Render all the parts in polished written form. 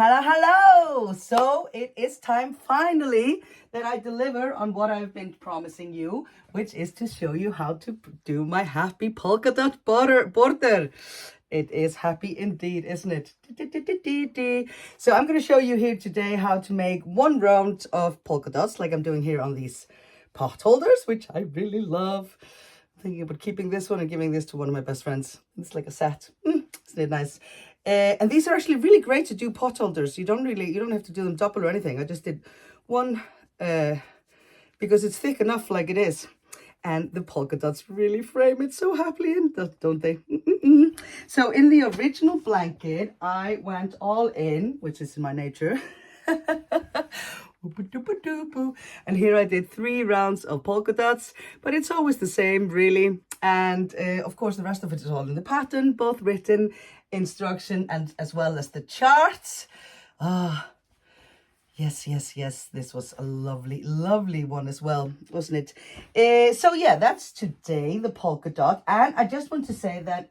Hello, hello! So it is time finally that I deliver on what I've been promising you, which is to show you how to do my happy polka dot border. It is happy indeed, isn't it? So I'm going to show you here today how to make one round of polka dots like I'm doing here on these pot holders, which I really love. I'm thinking about keeping this one and giving this to one of my best friends. It's like a set. Isn't it nice? And these are actually really great to do pot holders. You don't have to do them double or anything. I just did one because it's thick enough like it is. And the polka dots really frame it so happily, don't they? So in the original blanket, I went all in, which is in my nature. And here I did 3 rounds of polka dots, but it's always the same really. And of course the rest of it is all in the pattern, both written instruction and as well as the charts. Yes, this was a lovely one as well, wasn't it? So yeah, that's today, the polka dot. And I just want to say that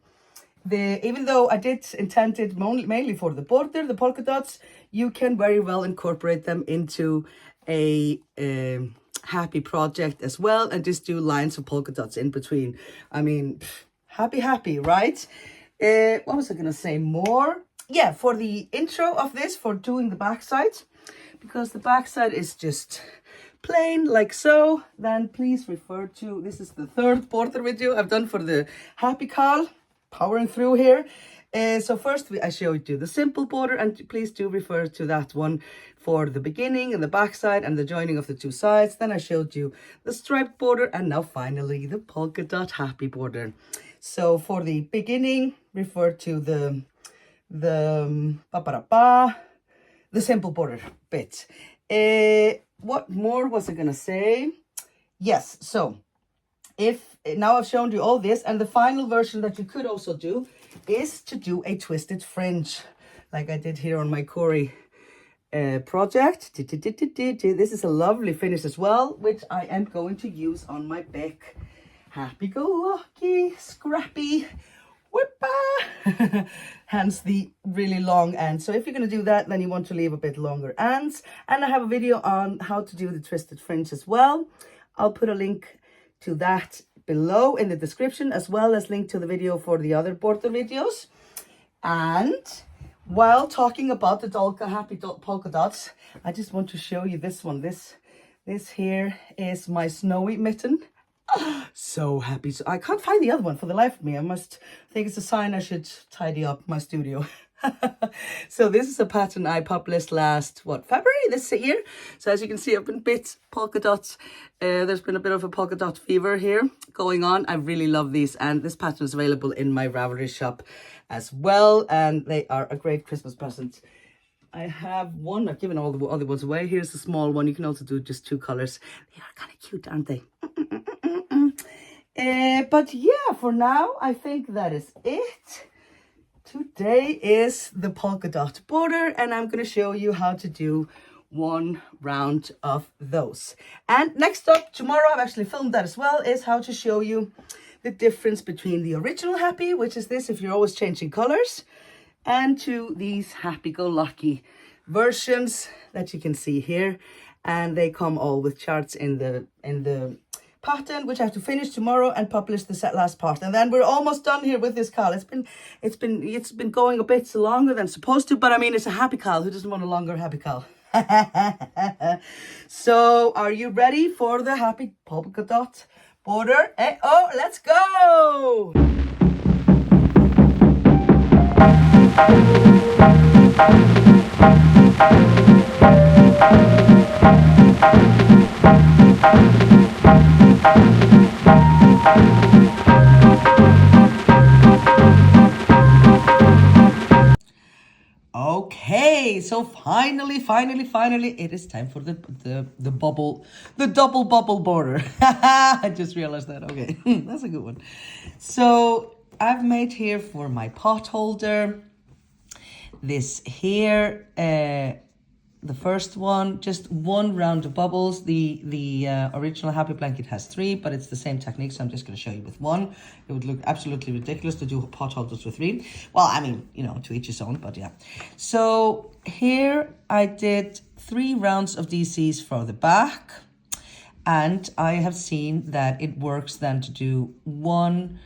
even though I did intend it mainly for the border, the polka dots, you can very well incorporate them into a happy project as well, and just do lines of polka dots in between. I mean, happy, right? What was I gonna say more? Yeah, for the intro of this, for doing the backside, because the backside is just plain like so, then please refer to, this is the 3rd border video I've done for the happy CAL, powering through here. So first I showed you the simple border, and please do refer to that one for the beginning and the backside and the joining of the 2 sides. Then I showed you the striped border, and now finally the polka dot happy border. So for the beginning, refer to the simple border bit. What more was I gonna say? Yes, so if now I've shown you all this, and the final version that you could also do is to do a twisted fringe, like I did here on my Corey project. This is a lovely finish as well, which I am going to use on my back. Happy-go-lucky, scrappy, whippa! Hence the really long ends. So if you're going to do that, then you want to leave a bit longer ends. And I have a video on how to do the twisted fringe as well. I'll put a link to that below in the description, as well as link to the video for the other border videos. And while talking about the happy polka dots, I just want to show you this one. This here is my snowy mitten. So happy. So I can't find the other one for the life of me. I think it's a sign I should tidy up my studio. So this is a pattern I published last, February this year. So as you can see, I've been bit polka dots. There's been a bit of a polka dot fever here going on. I really love these, and this pattern is available in my Ravelry shop as well, and they are a great Christmas present. I have one, I've given all the other ones away. Here's the small one. You can also do just 2 colors. They are kind of cute, aren't they? But yeah, for now, I think that is it. Today is the polka dot border, and I'm going to show you how to do 1 round of those. And next up, tomorrow, I've actually filmed that as well, is how to show you the difference between the original happy, which is this, if you're always changing colors, and to these happy-go-lucky versions that you can see here. And they come all with charts in the pattern, which I have to finish tomorrow and publish the last part, and then we're almost done here with this CAL. It's been going a bit longer than supposed to, but I mean, it's a happy CAL. Who doesn't want a longer happy CAL? So are you ready for the happy polka dot border? Oh, let's go! Okay, so finally, it is time for the double bubble border. I just realized that. Okay, that's a good one. So I've made here for my pot holder this here the first one, just one round of bubbles. The original Happy Blanket has 3, but it's the same technique, so I'm just going to show you with 1. It would look absolutely ridiculous to do pot holders with 3. Well, I mean, you know, to each his own, but yeah. So here I did 3 rounds of DCs for the back, and I have seen that it works then to do 1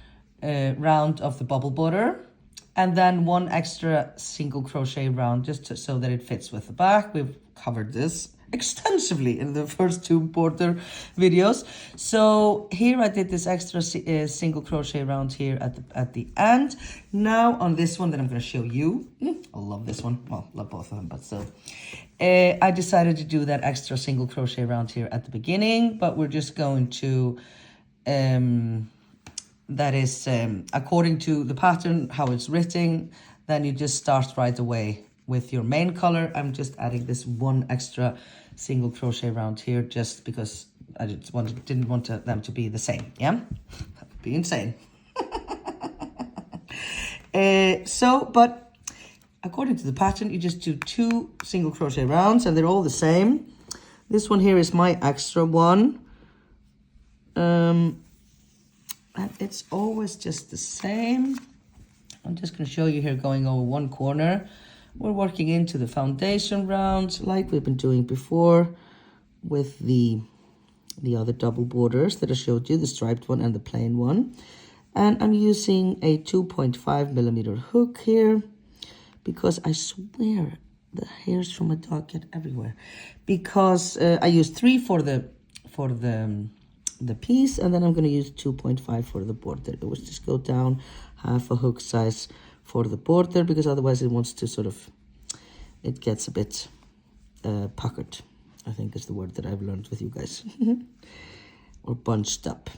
round of the bubble butter, and then 1 extra single crochet round so that it fits with the back. We've covered this extensively in the first 2 border videos. So here I did this extra single crochet round here at the end. Now on this one that I'm going to show you, I love this one. Well, love both of them, but still. I decided to do that extra single crochet round here at the beginning, but we're just going to that is according to the pattern, how it's written, then you just start right away with your main color. I'm just adding this 1 extra single crochet round here just because I didn't want them to be the same. Yeah, that would be insane. But according to the pattern, you just do 2 single crochet rounds and they're all the same. This one here is my extra one. And it's always just the same. I'm just going to show you here going over 1 corner. We're working into the foundation round like we've been doing before with the other double borders that I showed you, the striped one and the plain one. And I'm using a 2.5mm hook here because I swear the hairs from my dog get everywhere. Because I used 3 for the piece, and then I'm going to use 2.5 for the border. It was just go down half a hook size for the border because otherwise it wants to sort of, it gets a bit puckered, I think is the word that I've learned with you guys. Or bunched up.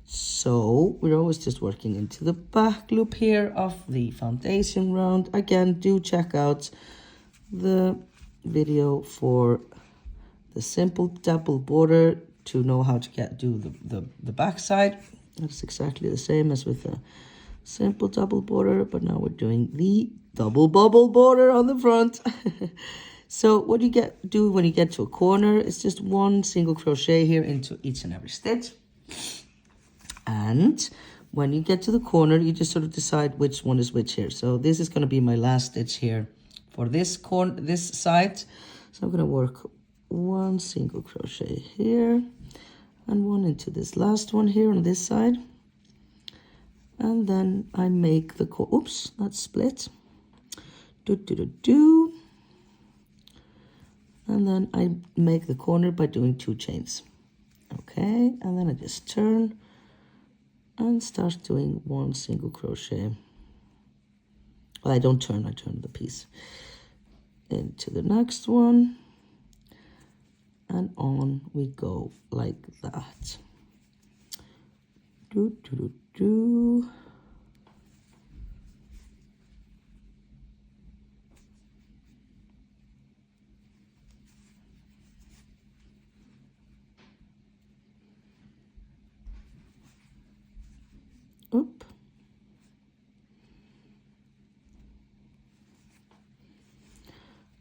So we're always just working into the back loop here of the foundation round. Again, do check out the video for the simple double border to know how to do the back side. That's exactly the same as with the simple double border, but now we're doing the double bubble border on the front. So what you do when you get to a corner, it's just 1 single crochet here into each and every stitch. And when you get to the corner, you just sort of decide which one is which here. So this is going to be my last stitch here for this side. So I'm going to work 1 single crochet here and 1 into this last one here on this side, and then I make the oops, that's split, and then I make the corner by doing 2 chains. Okay, and then I just turn and start doing 1 single crochet. Well, I don't turn, I turn the piece into the next one. And on we go like that. Oop.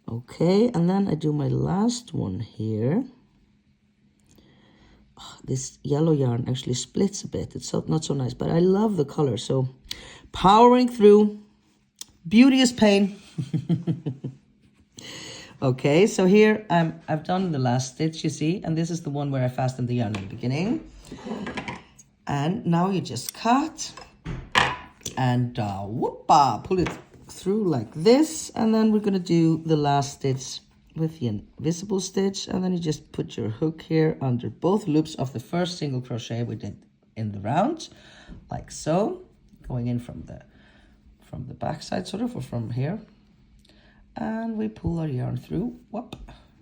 Okay, and then I do my last one here. Oh, this yellow yarn actually splits a bit. It's not so nice, but I love the color. So powering through, beauty is pain. Okay, so here I've done the last stitch, you see, and this is the one where I fastened the yarn in the beginning. And now you just cut and whoop-a, pull it through like this, and then we're going to do the last stitch with the invisible stitch, and then you just put your hook here under both loops of the first single crochet we did in the round, like so, going in from the back side sort of, or from here, and we pull our yarn through, whoop,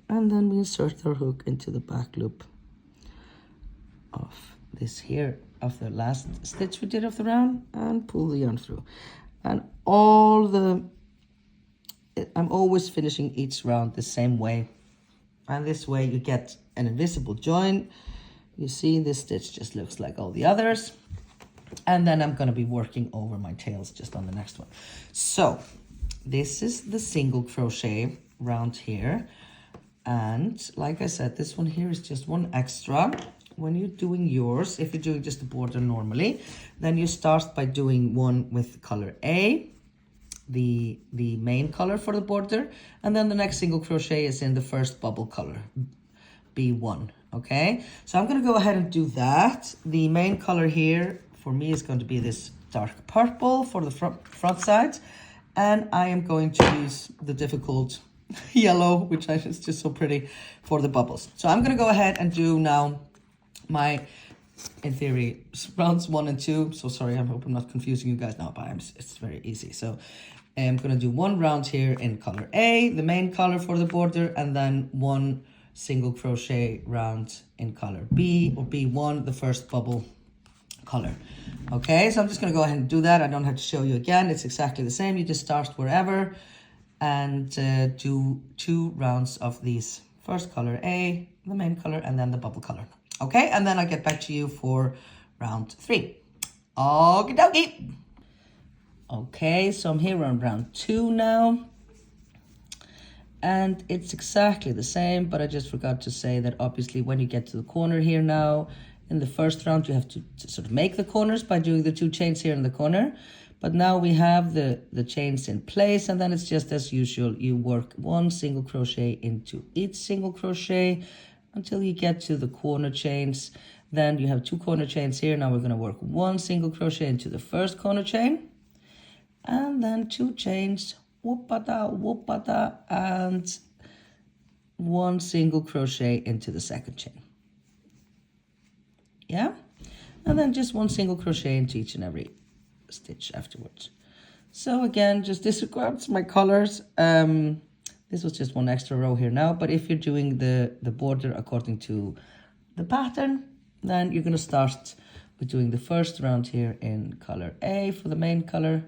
and then we insert our hook into the back loop of this here, of the last stitch we did of the round, and pull the yarn through. And I'm always finishing each round the same way, and this way you get an invisible join. You see, this stitch just looks like all the others, and then I'm going to be working over my tails just on the next one. So this is the single crochet round here. And like I said, this one here is just one extra. When you're doing yours, if you're doing just the border normally, then you start by doing one with color A, the main color for the border, and then the next single crochet is in the first bubble color, B1. Okay, so I'm going to go ahead and do that. The main color here for me is going to be this dark purple for the front side, and I am going to use the difficult yellow, which is just so pretty, for the bubbles. So I'm going to go ahead and do now my, in theory, rounds 1 and 2. So sorry, I hope I'm not confusing you guys now, but it's very easy. So I'm going to do one round here in color A, the main color for the border, and then one single crochet round in color B or B1, the first bubble color. Okay, so I'm just going to go ahead and do that. I don't have to show you again. It's exactly the same. You just start wherever and do 2 rounds of these. First color A, the main color, and then the bubble color. Okay, and then I'll get back to you for round 3. Okie dokie. Okay, so I'm here on round 2 now. And it's exactly the same, but I just forgot to say that obviously when you get to the corner here now, in the first round, you have to sort of make the corners by doing the 2 chains here in the corner. But now we have the chains in place, and then it's just as usual. You work 1 single crochet into each single crochet until you get to the corner chains. Then you have 2 corner chains here. Now we're going to work 1 single crochet into the first corner chain, and then 2 chains, whoopata, and 1 single crochet into the second chain. Yeah, and then just 1 single crochet into each and every stitch afterwards. So again, just disregards my colors. This was just 1 extra row here now, but if you're doing the border according to the pattern, then you're going to start with doing the first round here in color A for the main color.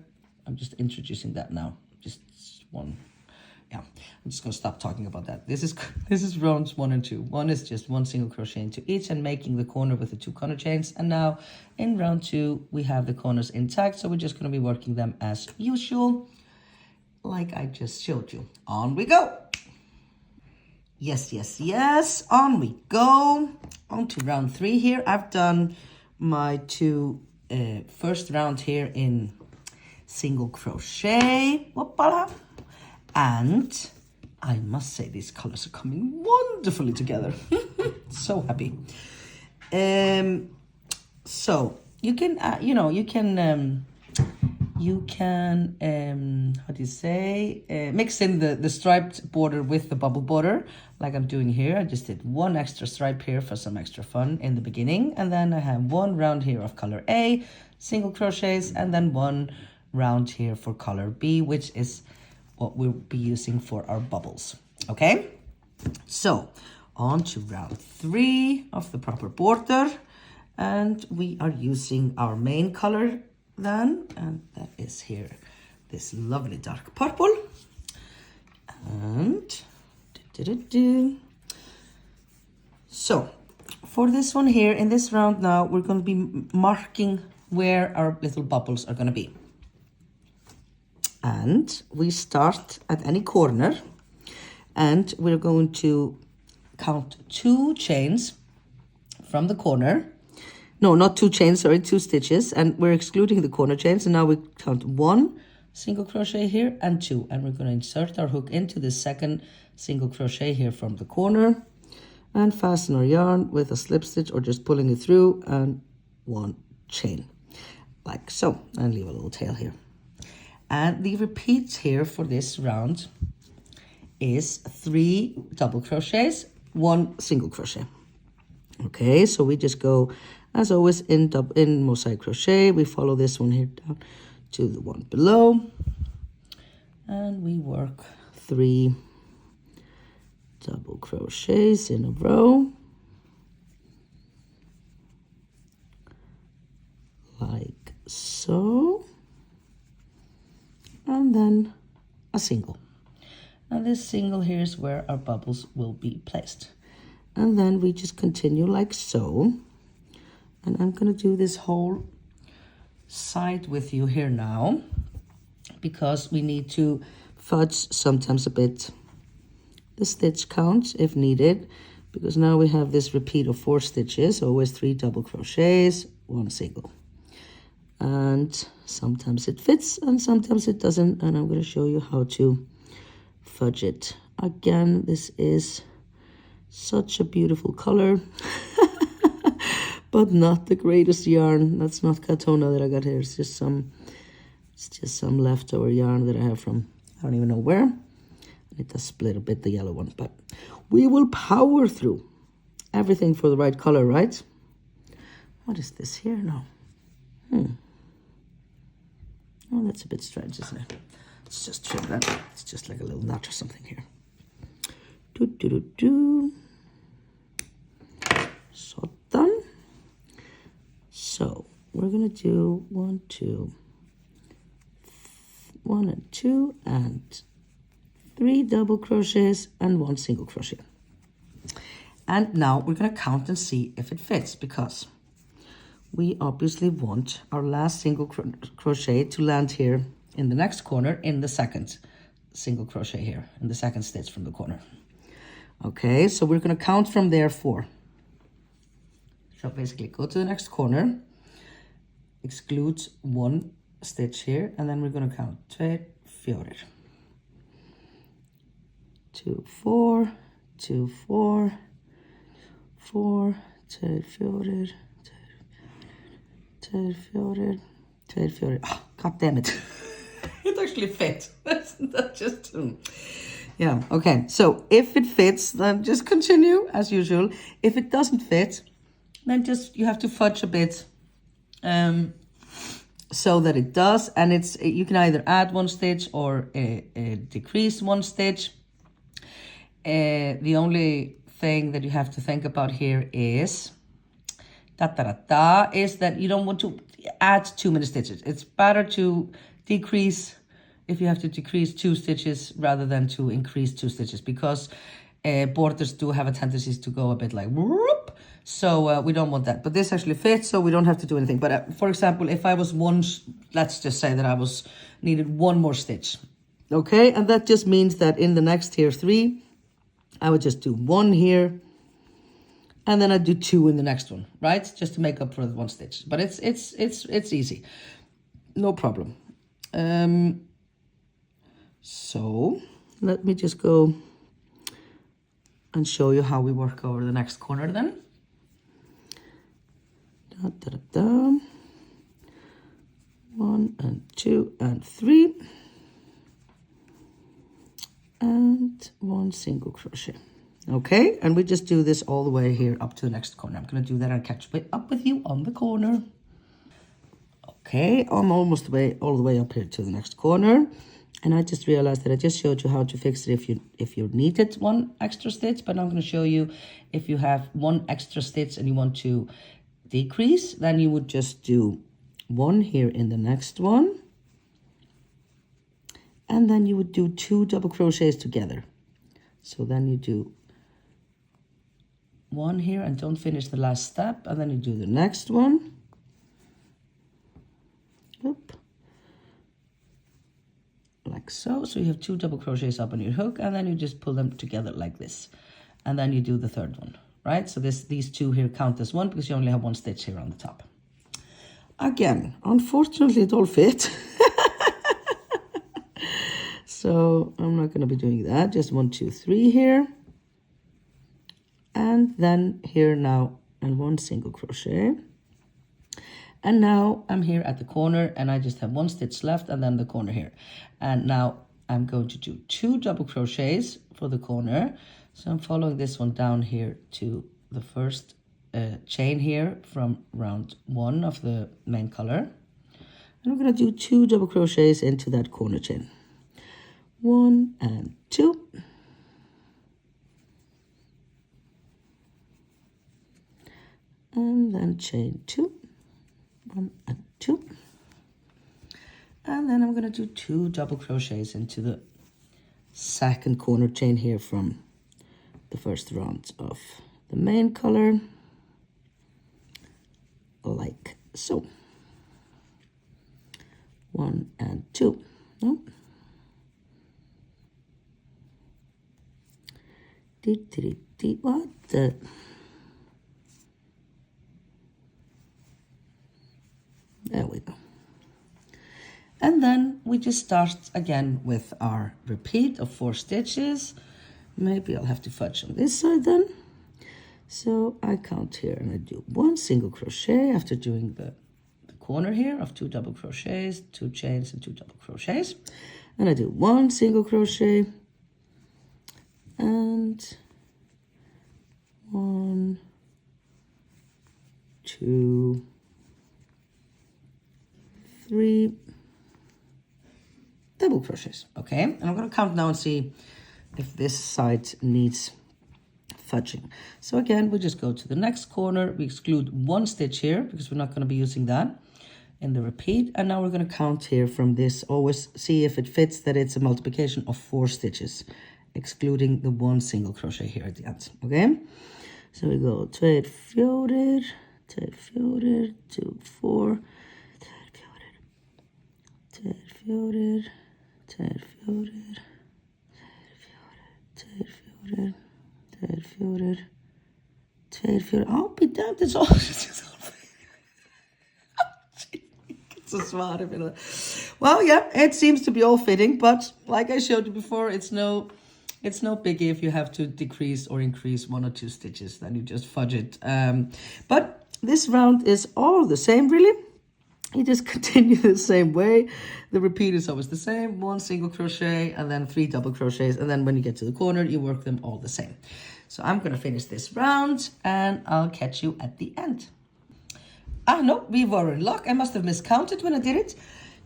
I'm just introducing that now, just 1. Yeah, I'm just going to stop talking about that. This is rounds 1 and 2. 1 is just 1 single crochet into each and making the corner with the 2 corner chains. And now in round 2, we have the corners intact. So we're just going to be working them as usual, like I just showed you. On we go. Yes, yes, yes. On we go. On to round 3 here. I've done my 2 first round here in single crochet. Whoopala. And I must say these colors are coming wonderfully together. So happy. So you can, how do you say, mix in the striped border with the bubble border, like I'm doing here. I just did 1 extra stripe here for some extra fun in the beginning. And then I have 1 round here of color A, single crochets, and then 1 round here for color B, which is what we'll be using for our bubbles. Okay, so on to round 3 of the proper border, and we are using our main color then, and that is here this lovely dark purple. And so for this one here in this round now, we're going to be marking where our little bubbles are going to be. And we start at any corner, and we're going to count 2 chains from the corner. No, not 2 chains, sorry, 2 stitches. And we're excluding the corner chains. And now we count 1 single crochet here and 2. And we're going to insert our hook into the second single crochet here from the corner and fasten our yarn with a slip stitch or just pulling it through, and 1 chain like so, and leave a little tail here. And the repeats here for this round is 3 double crochets, 1 single crochet. Okay, so we just go as always in mosaic crochet. We follow this one here down to the one below, and we work 3 double crochets in a row like so. And then a single. And this single here is where our bubbles will be placed. And then we just continue like so. And I'm going to do this whole side with you here now, because we need to fudge sometimes a bit the stitch count if needed, because now we have this repeat of 4 stitches, always 3 double crochets, 1 single. And sometimes it fits and sometimes it doesn't, and I'm going to show you how to fudge it. Again, this is such a beautiful color, but not the greatest yarn. That's not Katona that I got here. It's just some leftover yarn that I have from I don't even know where. It does split a bit, the yellow one, but we will power through everything for the right color, right? What is this here now? Oh, that's a bit strange, isn't it? Let's just trim that. It's just like a little knot or something here. Sådan. So we're gonna do 1, 2, 1 and 2 and 3 double crochets and 1 single crochet. And now we're going to count and see if it fits, because we obviously want our last single crochet to land here in the next corner in the second single crochet here, in the second stitch from the corner. Okay, so we're going to count from there 4. So basically go to the next corner, exclude 1 stitch here, and then we're going to count 2, 4. 2, 4, 2, 4, 4, 2, 4, 2, 4, 2, 4. Oh, God damn it. It actually fit. That just, yeah, okay. So if it fits, then just continue as usual. If it doesn't fit, then just, you have to fudge a bit so that it does. And it's, you can either add 1 stitch or decrease 1 stitch. The only thing that you have to think about here is is that you don't want to add too many stitches. It's better to decrease if you have to decrease 2 stitches rather than to increase 2 stitches, because borders do have a tendency to go a bit like whoop. So we don't want that. But this actually fits, so we don't have to do anything. But for example, if I was let's just say that I needed 1 more stitch. Okay, and that just means that in the next here 3, I would just do 1 here, and then I'd do 2 in the next one, right? Just to make up for the 1 stitch. But it's easy, no problem. So let me just go and show you how we work over the next corner then. 1 and 2 and 3. And 1 single crochet. Okay, and we just do this all the way here up to the next corner. I'm going to do that and catch up with you on the corner. Okay, I'm almost all the way up here to the next corner. And I just realized that I just showed you how to fix it if you needed 1 extra stitch, but I'm going to show you if you have 1 extra stitch and you want to decrease, then you would just do 1 here in the next one. And then you would do 2 double crochets together. So then you do 1 here and don't finish the last step, and then you do the next one. Oop. Like so. So you have 2 double crochets up on your hook, and then you just pull them together like this. And then you do the third one, right? So these 2 here count as 1 because you only have 1 stitch here on the top. Again, unfortunately it all fit. So I'm not going to be doing that. Just 1, 2, 3 here. And then here now, and 1 single crochet. And now I'm here at the corner and I just have 1 stitch left and then the corner here. And now I'm going to do 2 double crochets for the corner. So I'm following this one down here to the first chain here from round 1 of the main color. And I'm going to do 2 double crochets into that corner chain. 1 and 2. And then chain 2. 1 and 2. And then I'm going to do 2 double crochets into the second corner chain here from the first round of the main color, like so. 1 and 2. No. What the? There we go. And then we just start again with our repeat of 4 stitches. Maybe I'll have to fudge on this side then. So I count here and I do 1 single crochet after doing the corner here of 2 double crochets, 2 chains and 2 double crochets. And I do 1 single crochet and 1, 2, 3 double crochets. Okay, and I'm going to count now and see if this side needs fudging. So again, we just go to the next corner, we exclude 1 stitch here because we're not going to be using that in the repeat, and now we're going to count here from this. Always see if it fits that it's a multiplication of 4 stitches, excluding the 1 single crochet here at the end. Okay, so we go 2 4, 2 4, 2 4, 2 4, 2 4, 2 4. I'll be damned, it's all så smart. Well, yeah, it seems to be all fitting, but like I showed you before, it's no biggie if you have to decrease or increase 1 or 2 stitches, then you just fudge it. But this round is all the same, really. You just continue the same way. The repeat is always the same, 1 single crochet and then 3 double crochets, and then when you get to the corner you work them all the same. So I'm going to finish this round and I'll catch you at the end. No, we were in luck. I must have miscounted when I did it.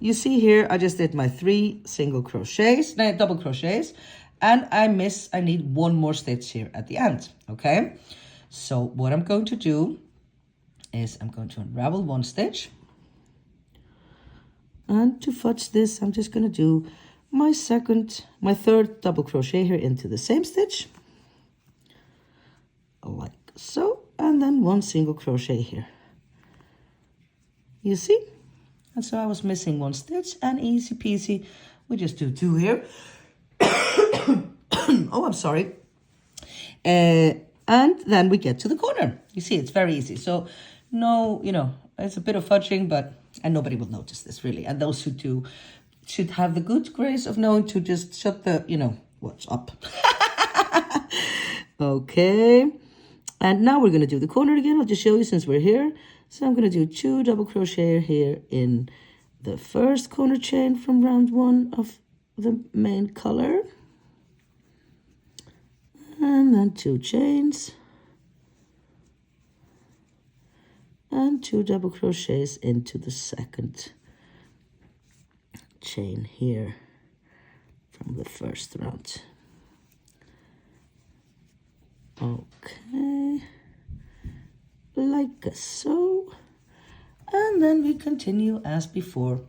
You see here I just did my 3 single crochets, no, double crochets, and I need 1 more stitch here at the end. Okay, so what I'm going to do is I'm going to unravel 1 stitch. And to fudge this, I'm just going to do my 3rd double crochet here into the same stitch, like so, and then 1 single crochet here. You see? And so I was missing 1 stitch, and easy peasy, we just do 2 here. Oh, I'm sorry. And then we get to the corner. You see, it's very easy. So no, it's a bit of fudging, and nobody will notice this really. And those who do should have the good grace of knowing to just shut the, what's up. Okay. And now we're going to do the corner again. I'll just show you since we're here. So I'm going to do 2 double crochet here in the first corner chain from round 1 of the main color. And then 2 chains. And 2 double crochets into the second chain here from the first round. Okay, like so, and then we continue as before.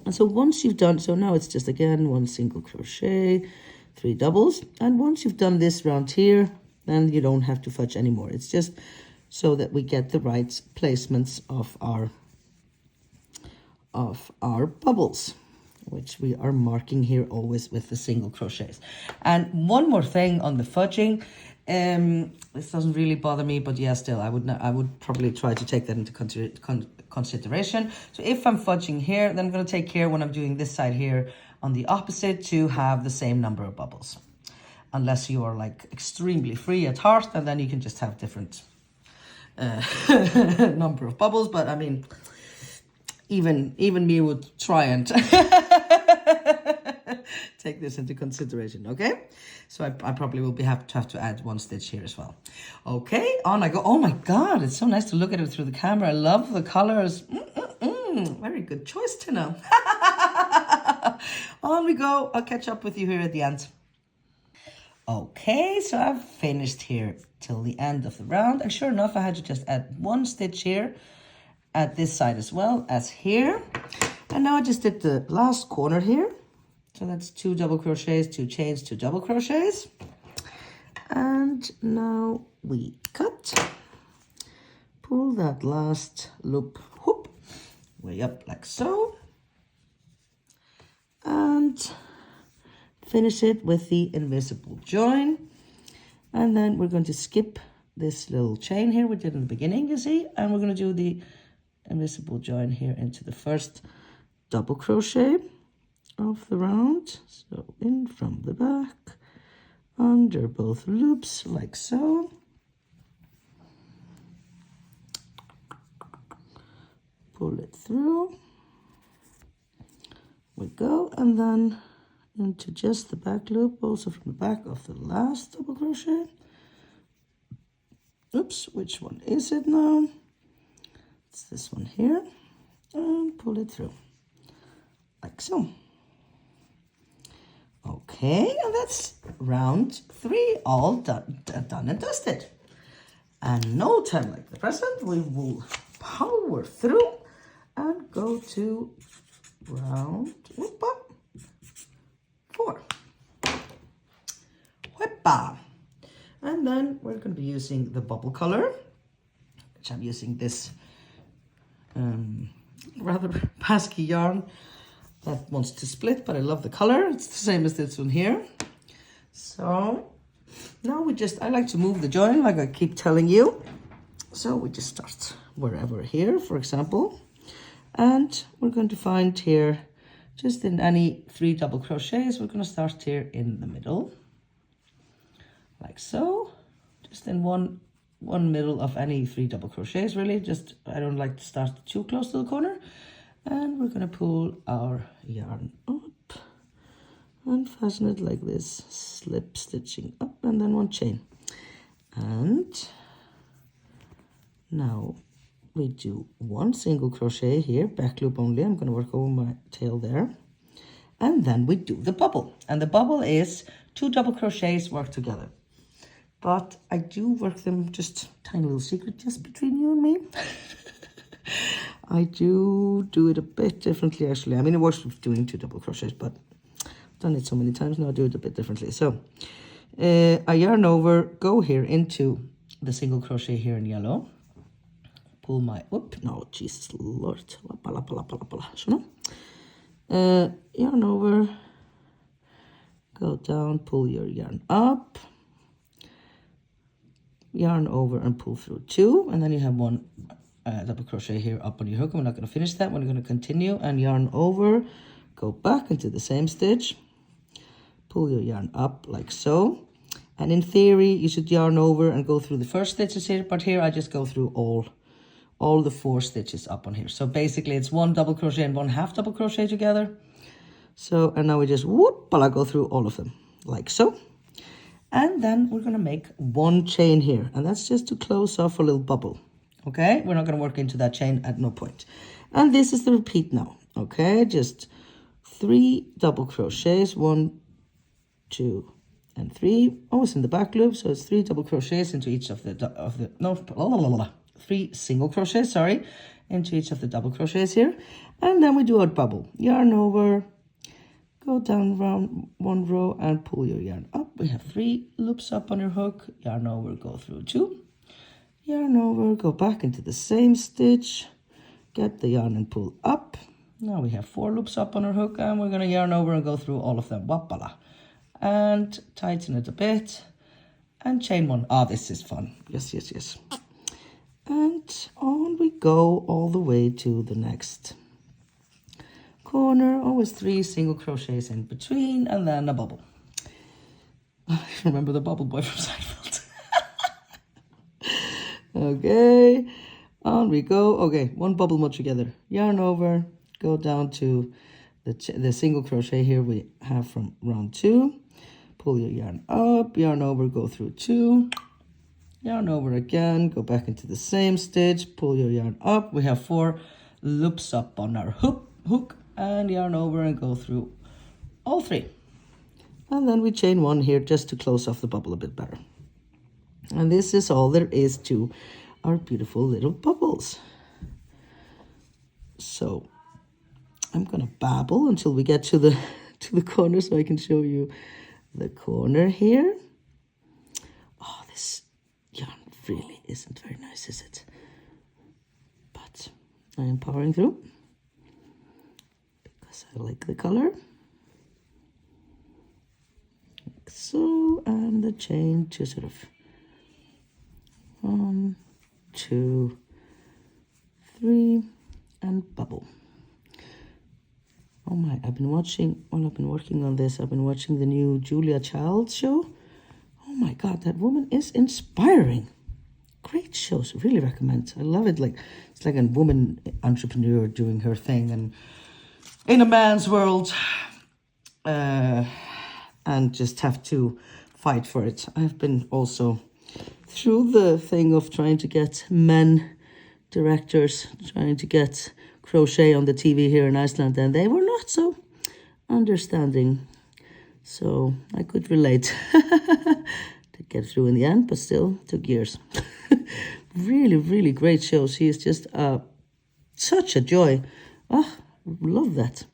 And so once you've done, so now it's just again 1 single crochet, 3 doubles, and once you've done this round here, then you don't have to fudge anymore. It's just so that we get the right placements of our bubbles, which we are marking here always with the single crochets. And one more thing on the fudging, this doesn't really bother me, but yeah, still I would probably try to take that into consideration. So if I'm fudging here, then I'm going to take care when I'm doing this side here on the opposite to have the same number of bubbles, unless you are like extremely free at heart, and then you can just have different number of bubbles. But I mean, even me would try and take this into consideration. Okay, so I probably will have to add 1 stitch here as well. Okay, on I go. Oh my god, it's so nice to look at it through the camera. I love the colors. Very good choice, Tina. On we go. I'll catch up with you here at the end. Okay, so I've finished here till the end of the round, and sure enough I had to just add 1 stitch here at this side as well as here. And now I just did the last corner here, so that's 2 double crochets, 2 chains, 2 double crochets, and now we cut, pull that last loop, whoop, way up like so, and finish it with the invisible join. And then we're going to skip this little chain here we did in the beginning, you see, and we're going to do the invisible join here into the first double crochet of the round. So in from the back, under both loops like so. Pull it through. We go, and then into just the back loop, also from the back of the last double crochet. Oops, which one is it now? It's this one here, and pull it through like so. Okay, and that's round 3 all done and dusted. And no time like the present, we will power through and go to round 4. Whippa. And then we're going to be using the bubble color, which I'm using this rather pesky yarn that wants to split, but I love the color. It's the same as this one here. So now I like to move the join like I keep telling you. So we just start wherever here, for example, and we're going to find here, just in any 3 double crochets, we're going to start here in the middle, like so, just in one middle of any 3 double crochets, really. Just, I don't like to start too close to the corner. And we're going to pull our yarn up and fasten it like this, slip stitching up, and then 1 chain. And now we do 1 single crochet here, back loop only. I'm going to work over my tail there. And then we do the bubble. And the bubble is 2 double crochets work together. But I do work them, just tiny little secret just between you and me. I do it a bit differently, actually. I mean, it works with doing 2 double crochets, but I've done it so many times now, I do it a bit differently. So I yarn over, go here into the single crochet here in yellow, pull my, no, Jesus Lord, yarn over, go down, pull your yarn up, yarn over and pull through 2, and then you have 1 double crochet here up on your hook. We're not going to finish that. We're going to continue and yarn over, go back into the same stitch, pull your yarn up like so. And in theory, you should yarn over and go through the first stitches here, but here I just go through all the 4 stitches up on here. So basically it's 1 double crochet and 1 half double crochet together. So, and now we just I go through all of them like so. And then we're going to make 1 chain here, and that's just to close off a little bubble. Okay, we're not going to work into that chain at no point. And this is the repeat now. Okay, just 3 double crochets, 1, 2, and 3, always in the back loop. So it's 3 double crochets into each of the 3 single crochets, sorry, into each of the double crochets here. And then we do our bubble. Yarn over, go down round 1 row and pull your yarn up. We have 3 loops up on your hook, yarn over, go through 2, yarn over, go back into the same stitch, get the yarn and pull up. Now we have 4 loops up on our hook, and we're going to yarn over and go through all of them, and tighten it a bit and chain 1. This is fun. Yes. And on we go all the way to the next corner. Always 3 single crochets in between, and then a bubble. Remember the bubble boy from Seinfeld. Okay, on we go. Okay, 1 bubble more together. Yarn over, go down to the single crochet here we have from round 2. Pull your yarn up, yarn over, go through 2, yarn over again, go back into the same stitch, pull your yarn up. We have 4 loops up on our hook, and yarn over and go through all 3. And then we chain 1 here just to close off the bubble a bit better. And this is all there is to our beautiful little bubbles. So I'm gonna babble until we get to the corner, so I can show you the corner here. Oh, this yarn really isn't very nice, is it? But I am powering through because I like the color. Like so, and the chain to sort of 1, 2, 3, and bubble. Oh my, I've been watching, while I've been working on this, I've been watching the new Julia Child show. Oh my God, that woman is inspiring. Great shows, really recommend. I love it. Like, it's like a woman entrepreneur doing her thing and in a man's world, and just have to fight for it. I've been also through the thing of trying to get men directors, trying to get crochet on the TV here in Iceland, and they were not so understanding. So I could relate to get through in the end, but still took years. Really, really great show. She is just such a joy. Oh, love that.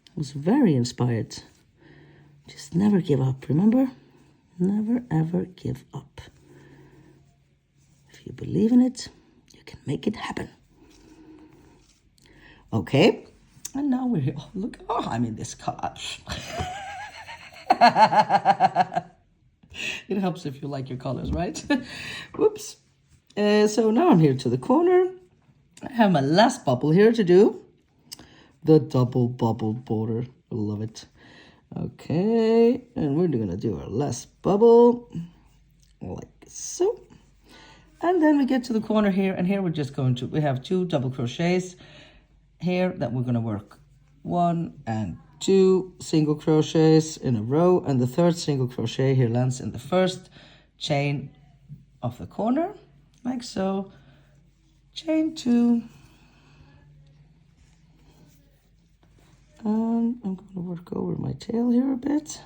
I was very inspired. Just never give up, remember? Never, ever give up. If you believe in it, you can make it happen. Okay, and now we're here. Oh, look, oh, I'm in this car. It helps if you like your colors, right? Whoops. So now I'm here to the corner. I have my last bubble here to do. The double bubble border. I love it. Okay, and we're gonna do our last bubble like so. And then we get to the corner here, and here we're just going to, we have 2 double crochets here that we're gonna work 1 and 2 single crochets in a row, and the 3rd single crochet here lands in the 1st chain of the corner, like so. Chain 2. And I'm going to work over my tail here a bit.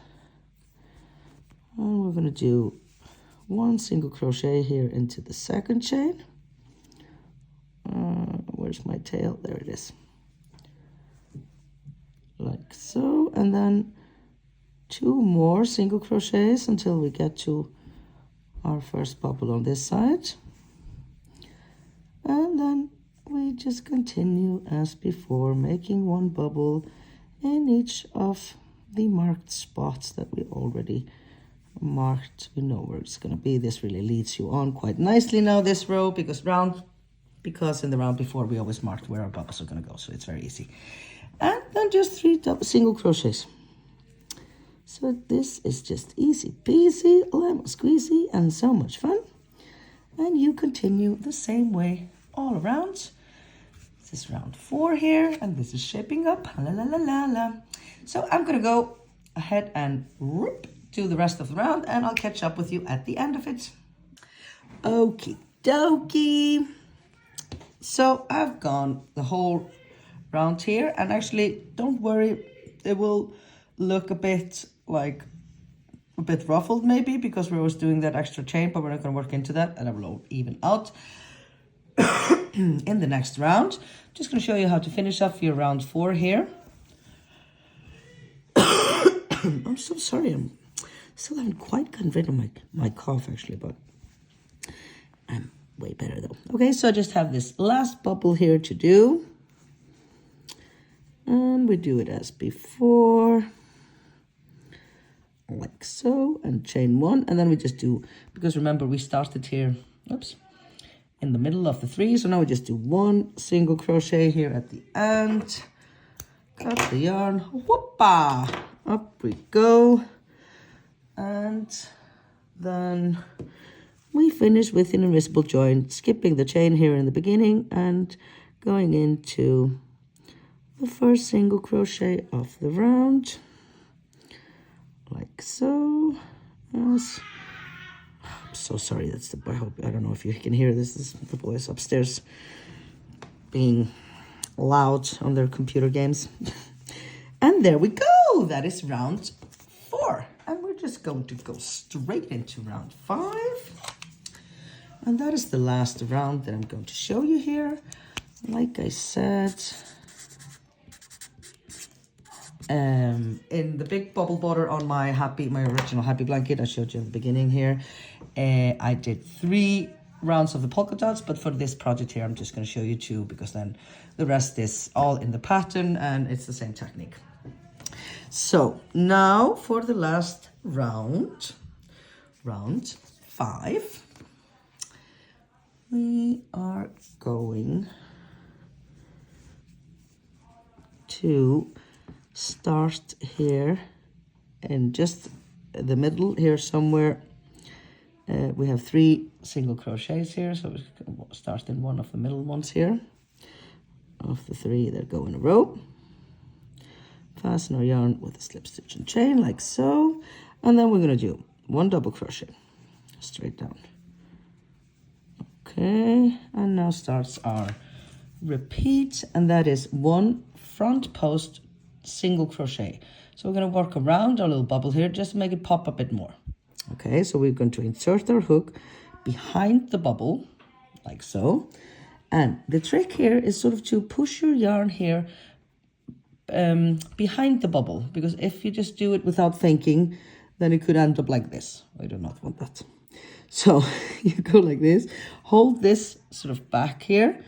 And we're going to do 1 single crochet here into the 2nd chain. Where's my tail? There it is. Like so. And then 2 more single crochets until we get to our first bubble on this side. And then we just continue as before, making 1 bubble in each of the marked spots that we already marked. We know where it's going to be. This really leads you on quite nicely now, this row, because in the round before we always marked where our bubbles are going to go, so it's very easy. And then just 3 single crochets. So this is just easy peasy, lemon squeezy, and so much fun. And you continue the same way all around. This is round 4 here, and this is shaping up. La la la la la. So I'm gonna go ahead and do the rest of the round, and I'll catch up with you at the end of it. Okie dokie. So I've gone the whole round here, and actually don't worry, it will look a bit ruffled maybe, because we was doing that extra chain, but we're not going to work into that, and I will even out in the next round. Just going to show you how to finish off your round 4 here. I'm so sorry, I'm still haven't quite gotten rid of my cough actually, but I'm way better though. Okay, so I just have this last bubble here to do, and we do it as before, like so, and chain 1, and then we just do, because remember we started here, oops, in the middle of the 3, so now we just do 1 single crochet here at the end, cut the yarn, whoopa, up we go, and then we finish with an invisible join, skipping the chain here in the beginning and going into the first single crochet of the round, like so. I'm so sorry, that's the, I don't know if you can hear this. This is the boys upstairs being loud on their computer games. And there we go, that is round 4, and we're just going to go straight into round 5, and that is the last round that I'm going to show you here. Like I said, in the big bubble border on my original happy blanket I showed you at the beginning here, I did 3 rounds of the polka dots, but for this project here I'm just going to show you 2, because then the rest is all in the pattern and it's the same technique. So now for the last round 5, we are going to start here in just the middle here somewhere. We have 3 single crochets here, so we'll start in one of the middle ones here. Of the 3 that go in a row. Fasten our yarn with a slip stitch and chain like so, and then we're going to do 1 double crochet straight down. Okay, and now starts our repeat, and that is 1 front post single crochet. So we're going to work around our little bubble here just to make it pop a bit more. Okay, so we're going to insert our hook behind the bubble like so, and the trick here is sort of to push your yarn here behind the bubble, because if you just do it without thinking, then it could end up like this. I do not want that. So you go like this, hold this sort of back here,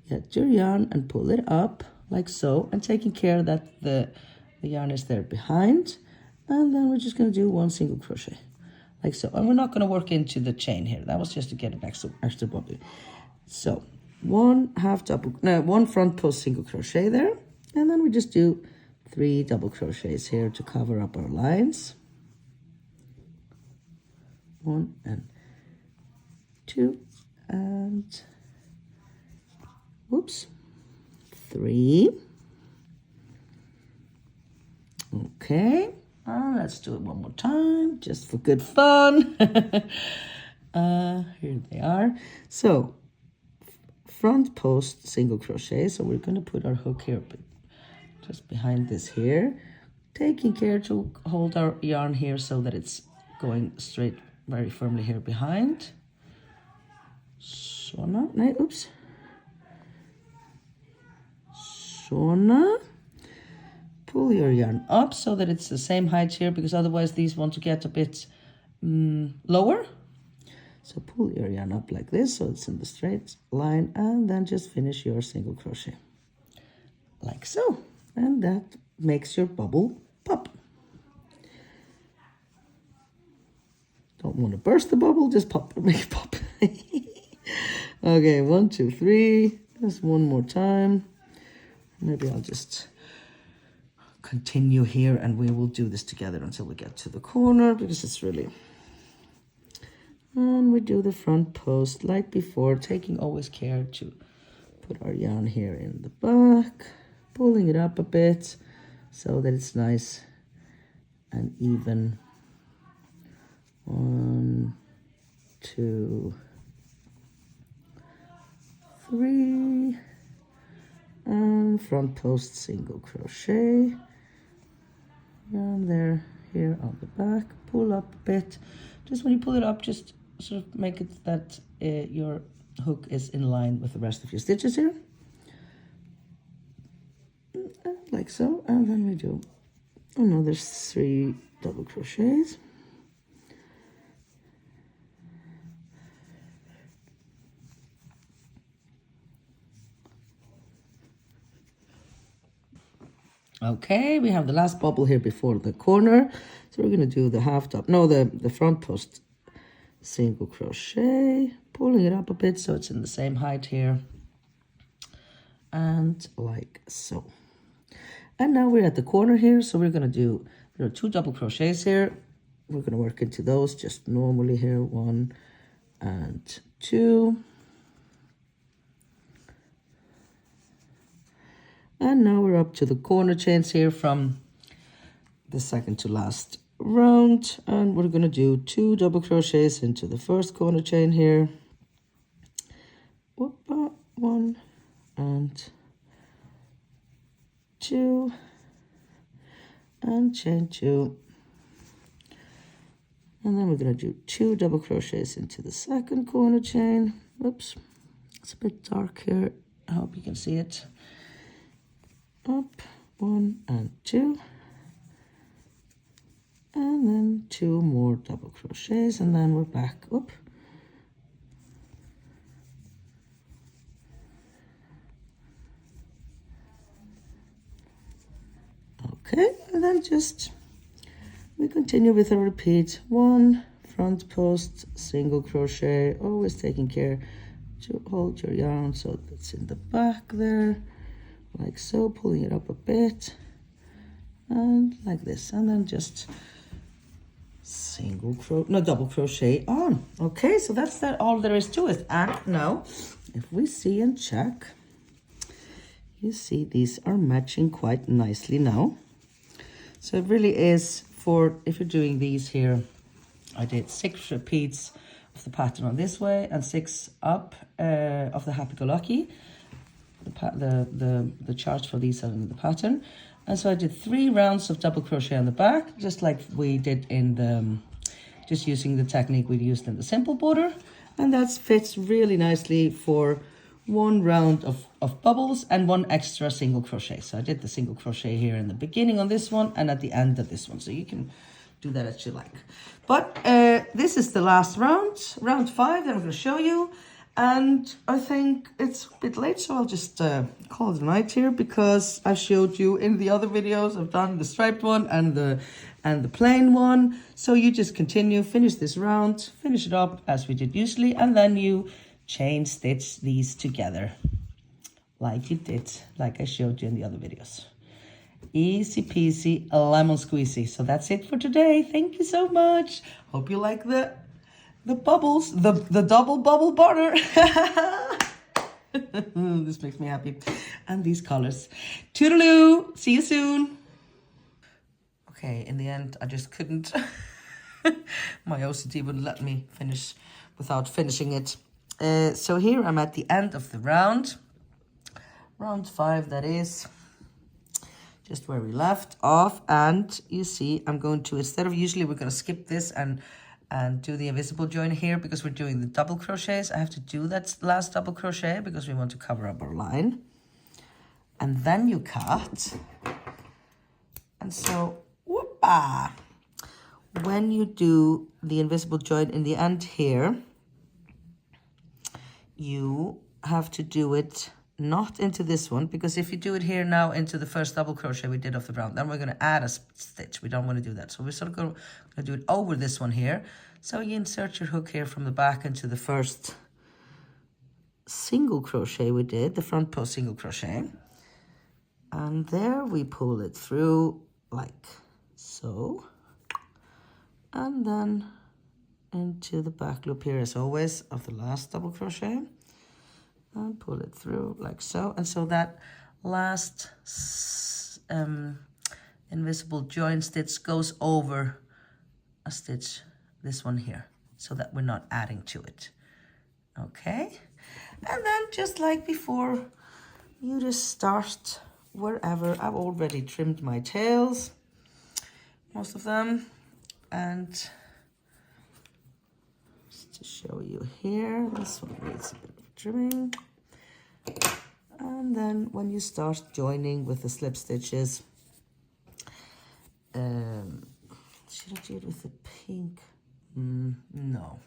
get your yarn and pull it up like so, and taking care that the yarn is there behind, and then we're just going to do 1 single crochet like so, and we're not going to work into the chain here. That was just to get an extra bubble. So 1 front post single crochet there, and then we just do 3 double crochets here to cover up our lines. 1 and 2 and whoops, 3. Okay, let's do it one more time just for good fun. Here they are. So front post single crochet, so we're going to put our hook here just behind this here, taking care to hold our yarn here so that it's going straight very firmly here behind. Sona, oops. Sona. Pull your yarn up so that it's the same height here, because otherwise these want to get a bit lower. So pull your yarn up like this so it's in the straight line, and then just finish your single crochet like so, and that makes your bubble pop. Don't want to burst the bubble, just pop, make it pop. Okay, 1, 2, 3. Just one more time. Maybe I'll just continue here and we will do this together until we get to the corner, because it's really... And we do the front post like before, taking always care to put our yarn here in the back, pulling it up a bit so that it's nice and even. 1, 2, 3, and front post single crochet, and there here on the back, pull up a bit. Just when you pull it up, just sort of make it that your hook is in line with the rest of your stitches here, like so, and then we do another 3 double crochets. Okay, we have the last bubble here before the corner, so we're going to do the the front post single crochet, pulling it up a bit so it's in the same height here, and like so. And now we're at the corner here, so we're going to do, there are 2 double crochets here. We're going to work into those just normally here, 1 and 2. And now we're up to the corner chains here from the second to last round, and we're going to do 2 double crochets into the first corner chain here. 1 and 2, and chain 2, and then we're going to do 2 double crochets into the second corner chain. Oops, it's a bit dark here, I hope you can see it. Up, 1 and 2, and then 2 more double crochets, and then we're back up. Okay, and then we continue with our repeat. 1 front post single crochet, always taking care to hold your yarn so that's in the back there, like so, pulling it up a bit and like this, and then just double crochet on. Okay, so that's all there is to it. And now if we see and check, you see these are matching quite nicely now. So it really is for, if you're doing these here, I did 6 repeats of the pattern on this way and 6 up of the happy-go-lucky. The charts for these are in the pattern. And so I did 3 rounds of double crochet on the back, just like we did in the, just using the technique we used in the simple border. And that fits really nicely for 1 round of bubbles and 1 extra single crochet. So I did the single crochet here in the beginning on this one and at the end of this one. So you can do that as you like. But this is the last round, round 5 that I'm going to show you. And I think it's a bit late, so I'll just call it a night here, because I showed you in the other videos, I've done the striped one and the plain one. So you just continue, finish this round, finish it up as we did usually, and then you chain stitch these together like you did, like I showed you in the other videos. Easy peasy, lemon squeezy. So that's it for today. Thank you so much. Hope you like the bubbles, the double bubble border. This makes me happy. And these colors. Toodaloo. See you soon. Okay, in the end, I just couldn't. My OCD wouldn't let me finish without finishing it. So here I'm at the end of the round. Round 5, that is. Just where we left off. And you see, I'm going to, instead of, usually we're going to skip this and do the invisible join here because we're doing the double crochets. I have to do that last double crochet because we want to cover up our line. And then you cut. And so, whoop-ah. When you do the invisible join in the end here, you have to do it not into this one, because if you do it here now into the first double crochet we did off the round, then we're going to add a stitch. We don't want to do that. So we're sort of going to do it over this one here. So you insert your hook here from the back into the first single crochet we did, the front post single crochet. And there we pull it through like so. And then into the back loop here as always of the last double crochet. And pull it through like so. And so that last invisible join stitch goes over a stitch, this one here, so that we're not adding to it. Okay? And then just like before, you just start wherever. I've already trimmed my tails, most of them. And just to show you here, this one needs a bit of trimming. And then when you start joining with the slip stitches, should I do it with the pink? No.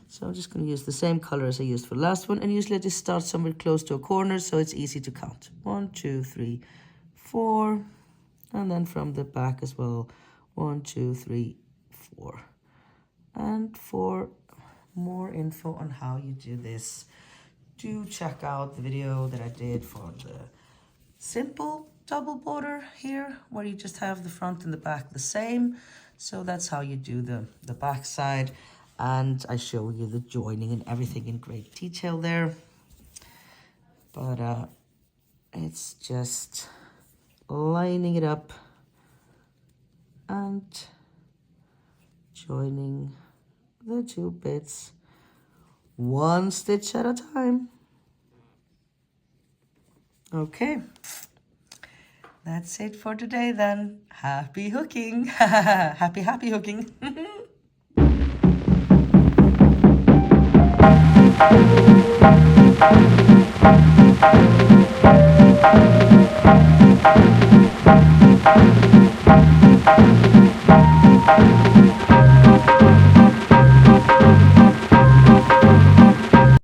So I'm just going to use the same color as I used for the last one, and usually I just start somewhere close to a corner so it's easy to count. 1, 2, 3, 4, and then from the back as well, 1, 2, 3, 4. And for more info on how you do this, do check out the video that I did for the simple double border here, where you just have the front and the back the same. So that's how you do the back side, and I show you the joining and everything in great detail there. But it's just lining it up and joining the 2 bits 1 stitch at a time. Okay, that's it for today then. Happy hooking. Happy hooking.